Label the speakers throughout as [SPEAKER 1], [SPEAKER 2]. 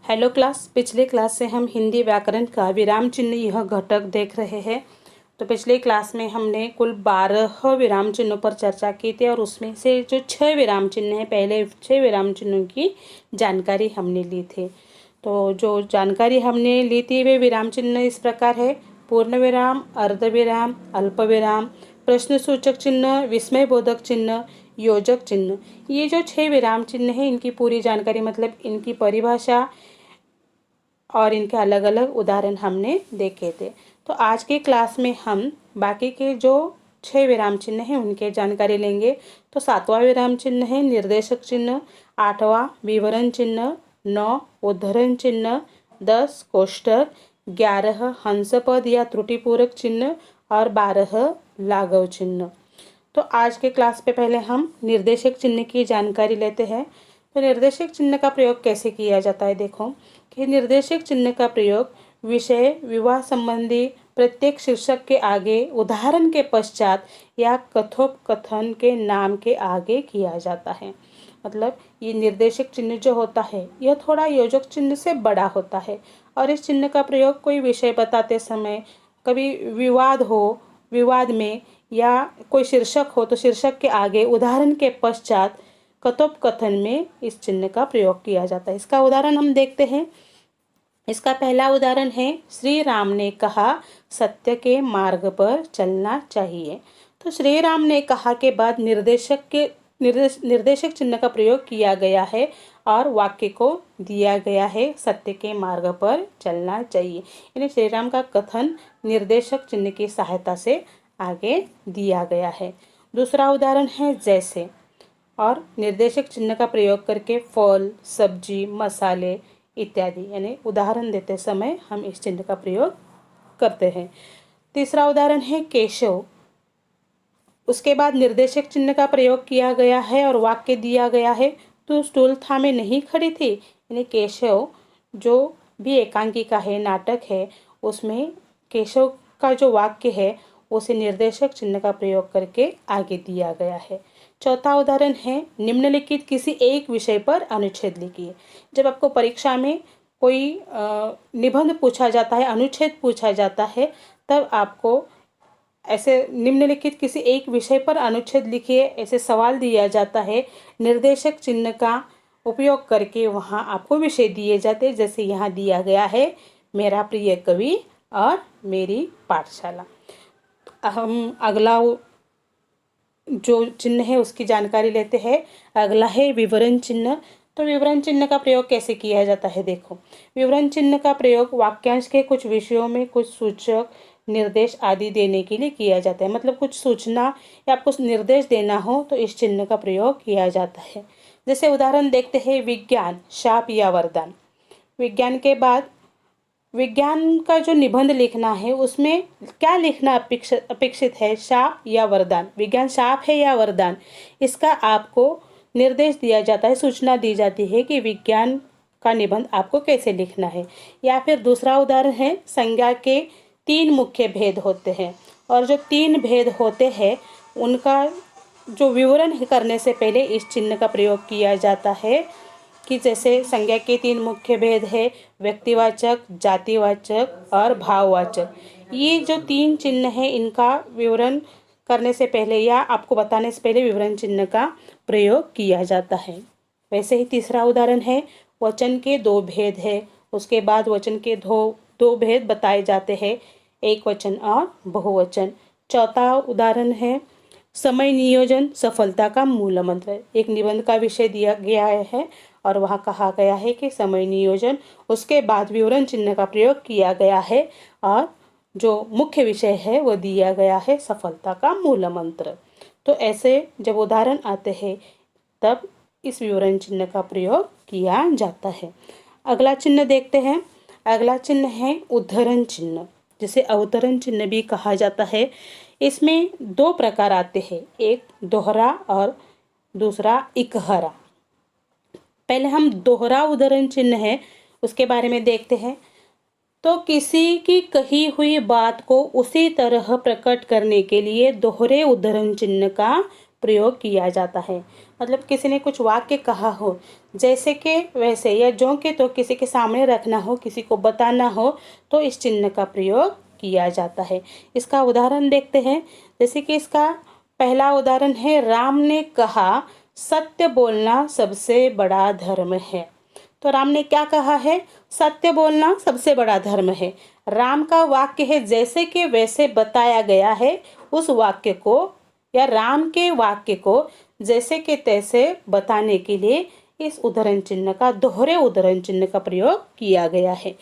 [SPEAKER 1] Hello class, पिछले class से हम हिंदी व्याकरण का विराम चिन्ह यह घटक देख रहे हैं। तो पिछले क्लास में हमने कुल 12 विराम चिन्हों पर चर्चा की थी और उसमें से जो 6 विराम चिन्ह हैं, पहले 6 विराम चिन्हों की जानकारी हमने ली थी। तो जो जानकारी हमने ली थी वे विराम चिन्ह इस प्रकार है: पूर्ण विराम, अर्ध विराम, अल्प विराम, प्रश्न सूचक चिन्ह, विस्मय बोधक चिन्ह, योजक चिन्ह। ये जो 6 विराम चिन्ह हैं, इनकी पूरी जानकारी मतलब इनकी परिभाषा और इनके अलग अलग उदाहरण हमने देखे थे। तो आज के क्लास में हम बाकी के जो 6 विराम चिन्ह हैं उनके जानकारी लेंगे। तो 7वां विराम चिन्ह है निर्देशक चिन्ह, 8वां विवरण चिन्ह, 9 उद्धरण चिन्ह, 10 कोष्ठक, 11 हंसपद या त्रुटिपूरक चिन्ह और 12 लाघव चिन्ह। तो आज के क्लास पे पहले हम निर्देशक चिन्ह की जानकारी लेते हैं। तो निर्देशक चिन्ह का प्रयोग कैसे किया जाता है, देखो कि निर्देशक चिन्ह का प्रयोग विषय विवाह संबंधी प्रत्येक शीर्षक के आगे, उदाहरण के पश्चात या कथोपकथन के नाम के आगे किया जाता है। मतलब ये निर्देशक चिन्ह जो होता है यह थोड़ा योजक चिन्ह से बड़ा होता है और इस चिन्ह का प्रयोग कोई विषय बताते समय, कभी विवाद में या कोई शीर्षक हो तो शीर्षक के आगे, उदाहरण के पश्चात, कथोपकथन में इस चिन्ह का प्रयोग किया जाता है। इसका उदाहरण हम देखते हैं। इसका पहला उदाहरण है, श्री राम ने कहा सत्य के मार्ग पर चलना चाहिए। तो श्री राम ने कहा के बाद निर्देशक चिन्ह का प्रयोग किया गया है और वाक्य को दिया गया है सत्य के मार्ग पर चलना चाहिए। यानी श्री राम का कथन निर्देशक चिन्ह की सहायता से आगे दिया गया है। दूसरा उदाहरण है जैसे, और निर्देशक चिन्ह का प्रयोग करके फल, सब्जी, मसाले इत्यादि यानी उदाहरण देते समय हम इस चिन्ह का प्रयोग करते हैं। तीसरा उदाहरण है केशव। उसके बाद निर्देशक चिन्ह का प्रयोग किया गया है और वाक्य दिया गया है, तो स्टूल थामे नहीं खड़ी थी। यानी केशव जो भी एकांकिका है, नाटक है, उसमें केशव का जो वाक्य है उसे निर्देशक चिन्ह का प्रयोग करके आगे दिया गया है। चौथा उदाहरण है, निम्नलिखित किसी एक विषय पर अनुच्छेद लिखिए। जब आपको परीक्षा में कोई निबंध पूछा जाता है, अनुच्छेद पूछा जाता है, तब आपको ऐसे निम्नलिखित किसी एक विषय पर अनुच्छेद लिखिए ऐसे सवाल दिया जाता है। निर्देशक चिन्ह का उपयोग करके वहाँ आपको विषय दिए जाते हैं, जैसे यहाँ दिया गया है मेरा प्रिय कवि और मेरी पाठशाला। हम अगला जो चिन्ह है उसकी जानकारी लेते हैं। अगला है विवरण चिन्ह। तो विवरण चिन्ह का प्रयोग कैसे किया जाता है, देखो विवरण चिन्ह का प्रयोग वाक्यांश के कुछ विषयों में कुछ सूचक, निर्देश आदि देने के लिए किया जाता है। मतलब कुछ सूचना या आपको निर्देश देना हो तो इस चिन्ह का प्रयोग किया जाता है। जैसे उदाहरण देखते हैं, विज्ञान शाप या वरदान। विज्ञान के बाद विज्ञान का जो निबंध लिखना है उसमें क्या लिखना अपेक्षित है, शाप या वरदान। विज्ञान शाप है या वरदान, इसका आपको निर्देश दिया जाता है, सूचना दी जाती है कि विज्ञान का निबंध आपको कैसे लिखना है। या फिर दूसरा उदाहरण है, संज्ञा के 3 मुख्य भेद होते हैं और जो 3 भेद होते हैं उनका जो विवरण करने से पहले इस चिन्ह का प्रयोग किया जाता है। कि जैसे संज्ञा के 3 मुख्य भेद है, व्यक्तिवाचक, जातिवाचक और भाववाचक। ये जो 3 चिन्ह हैं इनका विवरण करने से पहले या आपको बताने से पहले विवरण चिन्ह का प्रयोग किया जाता है। वैसे ही तीसरा उदाहरण है, वचन के 2 भेद है। उसके बाद वचन के दो भेद बताए जाते हैं, एक वचन और बहुवचन। चौथा उदाहरण है, समय नियोजन सफलता का मूल मंत्र। एक निबंध का विषय दिया गया है और वहाँ कहा गया है कि समय नियोजन, उसके बाद विवरण चिन्ह का प्रयोग किया गया है और जो मुख्य विषय है वो दिया गया है सफलता का मूल मंत्र। तो ऐसे जब उदाहरण आते हैं तब इस विवरण चिन्ह का प्रयोग किया जाता है। अगला चिन्ह देखते हैं। अगला चिन्ह है उद्धरण चिन्ह, जिसे अवतरण चिन्ह भी कहा जाता है। इसमें दो प्रकार आते हैं, एक दोहरा और दूसरा इकहरा। पहले हम दोहरा उद्धरण चिन्ह है उसके बारे में देखते हैं। तो किसी की कही हुई बात को उसी तरह प्रकट करने के लिए दोहरे उद्धरण चिन्ह का प्रयोग किया जाता है। मतलब किसी ने कुछ वाक्य कहा हो, जैसे के वैसे या जो के तो किसी के सामने रखना हो, किसी को बताना हो, तो इस चिन्ह का प्रयोग किया जाता है। इसका उदाहरण देखते हैं। जैसे कि इसका पहला उदाहरण है, राम ने कहा सत्य बोलना सबसे बड़ा धर्म है। तो राम ने क्या कहा है? सत्य बोलना सबसे बड़ा धर्म है। राम का वाक्य है, जैसे कि वैसे बताया गया है। उस वाक्य को या राम के वाक्य को जैसे कि तैसे बताने के लिए इस उद्धरण चिन्ह का, दोहरे उद्धरण चिन्ह का प्रयोग किया गया है।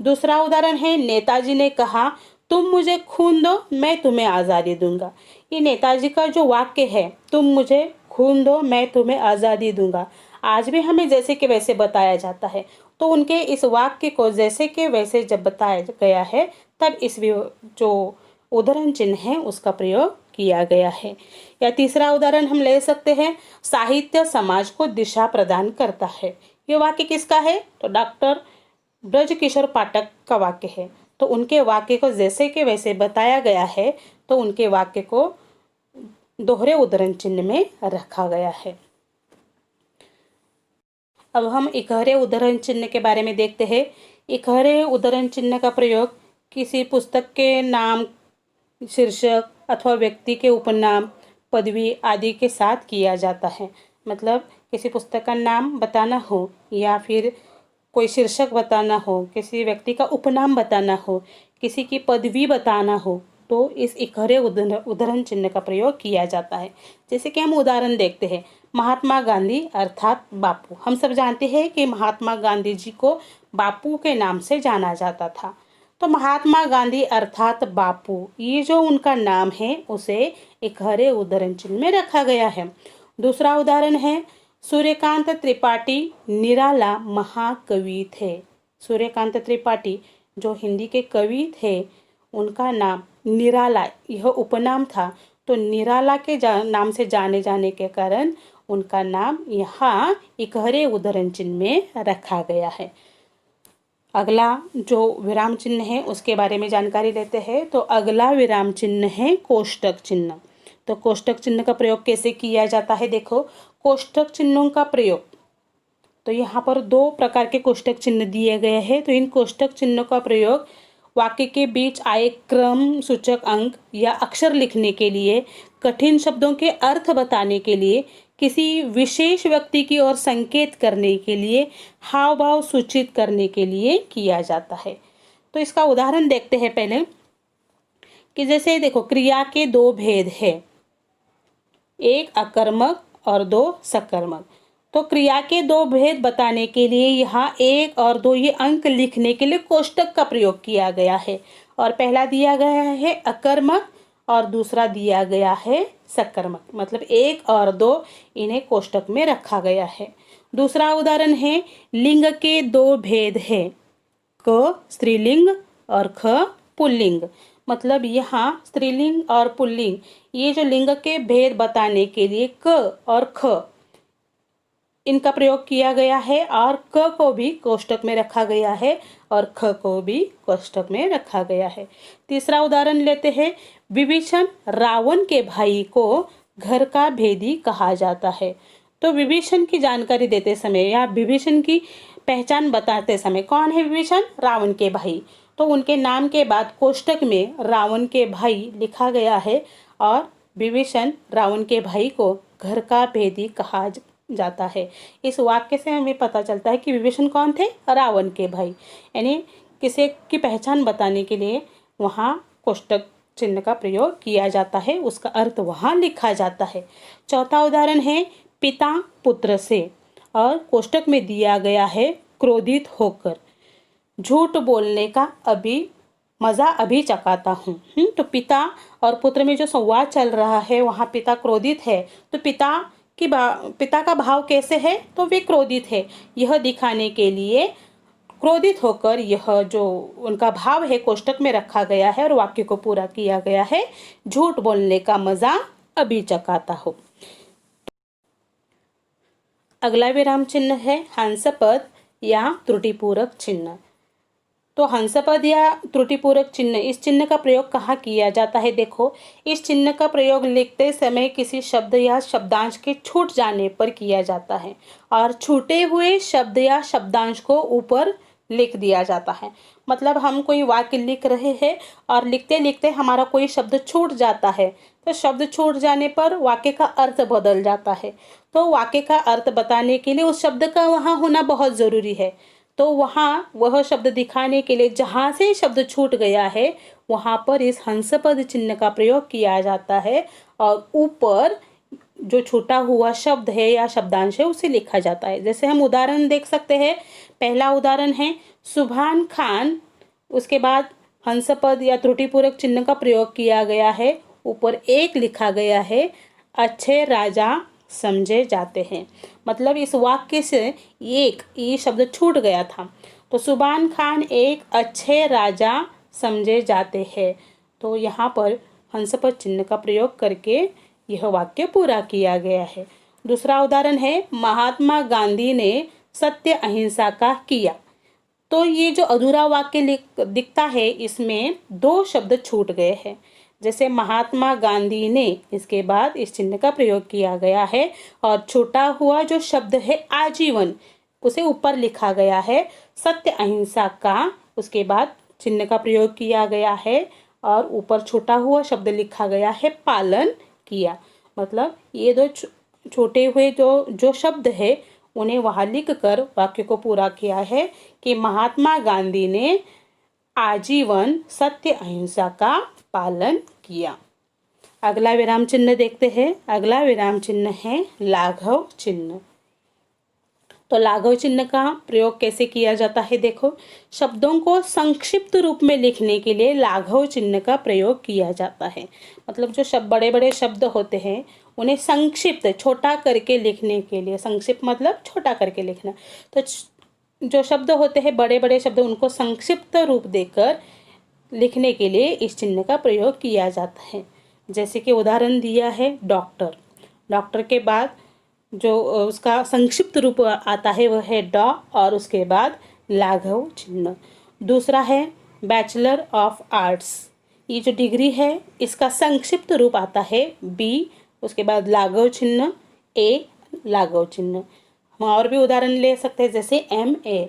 [SPEAKER 1] दूसरा उदाहरण है, नेताजी ने कहा तुम मुझे खून दो मैं तुम्हें आज़ादी दूंगा। ये नेताजी का जो वाक्य है, तुम मुझे खून दो मैं तुम्हें आज़ादी दूंगा, आज भी हमें जैसे कि वैसे बताया जाता है। तो उनके इस वाक्य को जैसे कि वैसे जब बताया गया है तब इस जो उदाहरण चिन्ह है उसका प्रयोग किया गया है। या तीसरा उदाहरण हम ले सकते हैं, साहित्य समाज को दिशा प्रदान करता है। ये वाक्य किसका है? तो डॉक्टर ब्रजकिशोर पाठक का वाक्य है। तो उनके वाक्य को जैसे कि वैसे बताया गया है, तो उनके वाक्य को दोहरे उद्धरण चिन्ह में रखा गया है। अब हम इकहरे उद्धरण चिन्ह के बारे में देखते हैं। इकहरे उद्धरण चिन्ह का प्रयोग किसी पुस्तक के नाम, शीर्षक अथवा व्यक्ति के उपनाम, पदवी आदि के साथ किया जाता है। मतलब किसी पुस्तक का नाम बताना हो या फिर कोई शीर्षक बताना हो, किसी व्यक्ति का उपनाम बताना हो, किसी की पदवी बताना हो, तो इस इकहरे उद्धरण चिन्ह का प्रयोग किया जाता है। जैसे कि हम उदाहरण देखते हैं, महात्मा गांधी अर्थात बापू। हम सब जानते हैं कि महात्मा गांधी जी को बापू के नाम से जाना जाता था। तो महात्मा गांधी अर्थात बापू, ये जो उनका नाम है उसे इकहरे उद्धरण चिन्ह में रखा गया है। दूसरा उदाहरण है, सूर्यकांत त्रिपाठी निराला महाकवि थे। सूर्यकांत त्रिपाठी जो हिंदी के कवि थे, उनका नाम निराला यह उपनाम था। तो निराला के नाम से जाने जाने के कारण उनका नाम यहाँ इकहरे उद्धरण चिन्ह में रखा गया है। अगला जो विराम चिन्ह है उसके बारे में जानकारी लेते हैं। तो अगला विराम चिन्ह है कोष्टक चिन्ह। तो कोष्टक चिन्ह का प्रयोग कैसे किया जाता है? देखो, कोष्टक चिन्हों का प्रयोग, तो यहाँ पर दो प्रकार के कोष्टक चिन्ह दिए गए हैं। तो इन कोष्टक चिन्हों का प्रयोग वाक्य के बीच आए क्रम सूचक अंक या अक्षर लिखने के लिए, कठिन शब्दों के अर्थ बताने के लिए, किसी विशेष व्यक्ति की ओर संकेत करने के लिए, हाव भाव सूचित करने के लिए किया जाता है। तो इसका उदाहरण देखते हैं पहले, कि जैसे देखो, क्रिया के दो भेद है, एक अकर्मक और दो सकर्मक। तो क्रिया के दो भेद बताने के लिए यहाँ एक और दो ये अंक लिखने के लिए कोष्टक का प्रयोग किया गया है। और पहला दिया गया है अकर्मक और दूसरा दिया गया है सकर्मक। मतलब एक और दो इन्हें कोष्टक में रखा गया है। दूसरा उदाहरण है, लिंग के दो भेद है, क स्त्रीलिंग और ख पुल्लिंग। मतलब यहाँ स्त्रीलिंग और पुल्लिंग, ये जो लिंग के भेद बताने के लिए क और ख इनका प्रयोग किया गया है, और क को भी कोष्टक में रखा गया है और ख को भी कोष्टक में रखा गया है। तीसरा उदाहरण लेते हैं, विभीषण रावण के भाई को घर का भेदी कहा जाता है। तो विभीषण की जानकारी देते समय या विभीषण की पहचान बताते समय, कौन है विभीषण? रावण के भाई। तो उनके नाम के बाद कोष्टक में रावण के भाई लिखा गया है और विभीषण रावण के भाई को घर का भेदी कहा जाता है। इस वाक्य से हमें पता चलता है कि विभीषण कौन थे? रावण के भाई। यानी किसी की पहचान बताने के लिए वहाँ कोष्टक चिन्ह का प्रयोग किया जाता है, उसका अर्थ वहाँ लिखा जाता है। चौथा उदाहरण है, पिता पुत्र से, और कोष्टक में दिया गया है क्रोधित होकर। झूठ बोलने का मज़ा अभी चखाता हूँ। तो पिता और पुत्र में जो संवाद चल रहा है, वहाँ पिता क्रोधित है, तो पिता का भाव कैसे है, तो वे क्रोधित है। यह दिखाने के लिए क्रोधित होकर यह जो उनका भाव है कोष्टक में रखा गया है और वाक्य को पूरा किया गया है, झूठ बोलने का मजा अभी चखाता हो। अगला विराम चिन्ह है हंसपद या त्रुटिपूरक चिन्ह। तो हंसपद या त्रुटिपूरक चिन्ह, इस चिन्ह का प्रयोग कहाँ किया जाता है? देखो, इस चिन्ह का प्रयोग लिखते समय किसी शब्द या शब्दांश के छूट जाने पर किया जाता है और छूटे हुए शब्द या शब्दांश को ऊपर लिख दिया जाता है। मतलब हम कोई वाक्य लिख रहे हैं और लिखते लिखते हमारा कोई शब्द छूट जाता है, तो शब्द छूट जाने पर वाक्य का अर्थ बदल जाता है। तो वाक्य का अर्थ बताने के लिए उस शब्द का वहाँ होना बहुत ज़रूरी है। तो वहाँ वह शब्द दिखाने के लिए जहाँ से शब्द छूट गया है वहाँ पर इस हंसपद चिन्ह का प्रयोग किया जाता है और ऊपर जो छूटा हुआ शब्द है या शब्दांश है उसे लिखा जाता है। जैसे हम उदाहरण देख सकते हैं। पहला उदाहरण है सुभान खान, उसके बाद हंसपद या त्रुटिपूरक चिन्ह का प्रयोग किया गया है, ऊपर एक लिखा गया है, अच्छे राजा समझे जाते हैं। मतलब इस वाक्य से एक ये शब्द छूट गया था, तो सुभान खान एक अच्छे राजा समझे जाते हैं। तो यहाँ पर हंसपद चिन्ह का प्रयोग करके यह वाक्य पूरा किया गया है। दूसरा उदाहरण है महात्मा गांधी ने सत्य अहिंसा का किया। तो ये जो अधूरा वाक्य दिखता है, इसमें दो शब्द छूट गए हैं। जैसे महात्मा गांधी ने, इसके बाद इस चिन्ह का प्रयोग किया गया है और छूटा हुआ जो शब्द है आजीवन, उसे ऊपर लिखा गया है सत्य अहिंसा का, उसके बाद चिन्ह का प्रयोग किया गया है और ऊपर छूटा हुआ शब्द लिखा गया है पालन किया। मतलब ये दो छोटे हुए जो शब्द है उन्हें वहाँ लिख कर वाक्य को पूरा किया है कि महात्मा गांधी ने आजीवन सत्य अहिंसा का पालन किया। अगला विराम चिन्ह देखते हैं। अगला विराम चिन्ह है लाघव चिन्ह। तो लाघव चिन्ह का प्रयोग कैसे किया जाता है? देखो, शब्दों को संक्षिप्त रूप में लिखने के लिए लाघव चिन्ह का प्रयोग किया जाता है। मतलब जो बड़े बड़े शब्द होते हैं उन्हें संक्षिप्त छोटा करके लिखने के लिए, संक्षिप्त मतलब छोटा करके लिखना, तो जो शब्द होते हैं बड़े बड़े शब्द उनको संक्षिप्त रूप देकर लिखने के लिए इस चिन्ह का प्रयोग किया जाता है। जैसे कि उदाहरण दिया है डॉक्टर। डॉक्टर के बाद जो उसका संक्षिप्त रूप आता है वह है डॉ और उसके बाद लाघव चिन्ह। दूसरा है बैचलर ऑफ आर्ट्स। ये जो डिग्री है इसका संक्षिप्त रूप आता है बी, उसके बाद लाघव चिन्ह ए, लाघव चिन्ह। हम और भी उदाहरण ले सकते हैं, जैसे MA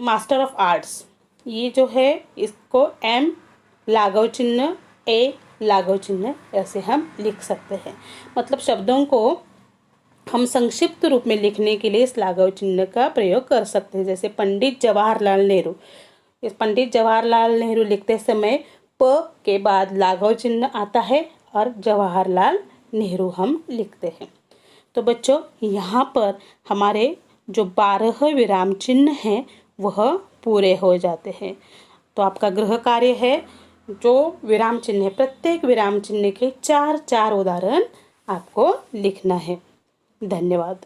[SPEAKER 1] मास्टर ऑफ आर्ट्स, ये जो है इसको M लाघव चिन्ह A लाघव चिन्ह ऐसे हम लिख सकते हैं। मतलब शब्दों को हम संक्षिप्त रूप में लिखने के लिए इस लाघव चिन्ह का प्रयोग कर सकते हैं। जैसे पंडित जवाहरलाल नेहरू, इस पंडित जवाहरलाल नेहरू लिखते समय प के बाद लाघव चिन्ह आता है और जवाहरलाल नेहरू हम लिखते हैं। तो बच्चों, यहाँ पर हमारे जो 12 विराम चिन्ह हैं वह पूरे हो जाते हैं। तो आपका गृह कार्य है, जो विराम चिन्ह है प्रत्येक विराम चिन्ह के 4 उदाहरण आपको लिखना है। धन्यवाद।